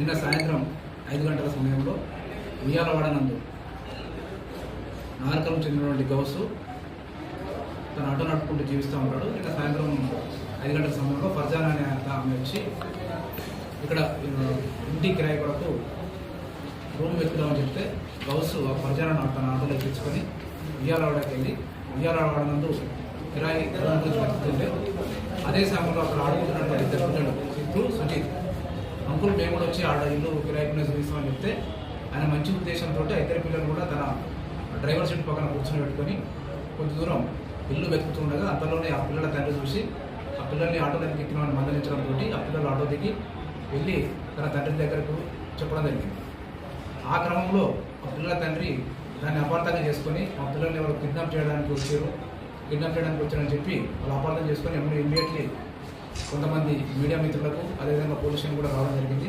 నిన్న సాయంత్రం 5 గంటల సమయంలో ఉయ్యాలవాడ నందు నాగరికం చెందినటువంటి గౌసు తన ఆటో నడుపుకుంటూ జీవిస్తూ ఉంటాడు. నిన్న సాయంత్రం 5 గంటల సమయంలో ఫర్జానా అనే ఆమె వచ్చి ఇక్కడ ఇంటి కిరాయి కొరకు రూమ్ వెతుకుదామని చెప్తే గౌసు ఆ ఫర్జానా తన ఆటోలో ఎక్కించుకొని ఉయ్యాలవాడకి వెళ్ళి ఉయ్యాలవాడ నందు కిరాయి గురించి వెతుకుతుంటే అదే సమయంలో అక్కడ ఆడుకుంటున్నటువంటి ఇద్దరు పిల్లలు సిద్ధు, సుజిత్ అంకుల్ మేము కూడా వచ్చి ఆడ ఇల్లు కిరాయికునే చూపిస్తామని చెప్తే ఆయన మంచి ఉద్దేశంతో ఆ ఇద్దరు పిల్లలు కూడా తన డ్రైవర్ సీట్ పక్కన కూర్చొని పెట్టుకొని కొంచెం దూరం ఇల్లు వెతుకుతుండగా అంతలోనే ఆ పిల్లల తండ్రి చూసి ఆ పిల్లల్ని ఆటో దగ్గరికి ఎక్కినామని మందలించడంతో ఆ పిల్లలు ఆటో దిగి వెళ్ళి తన తండ్రి దగ్గరకు చెప్పడం జరిగింది. ఆ క్రమంలో ఆ పిల్లల తండ్రి దాన్ని అపార్థంగా చేసుకొని ఆ పిల్లల్ని ఎవరు కిడ్నాప్ చేయడానికి వచ్చారని చెప్పి వాళ్ళు అపార్థం చేసుకొని ఇమ్మీడియట్లీ కొంతమంది మీడియా మిత్రులకు అదేవిధంగా పోలీసులను కూడా రావడం జరిగింది.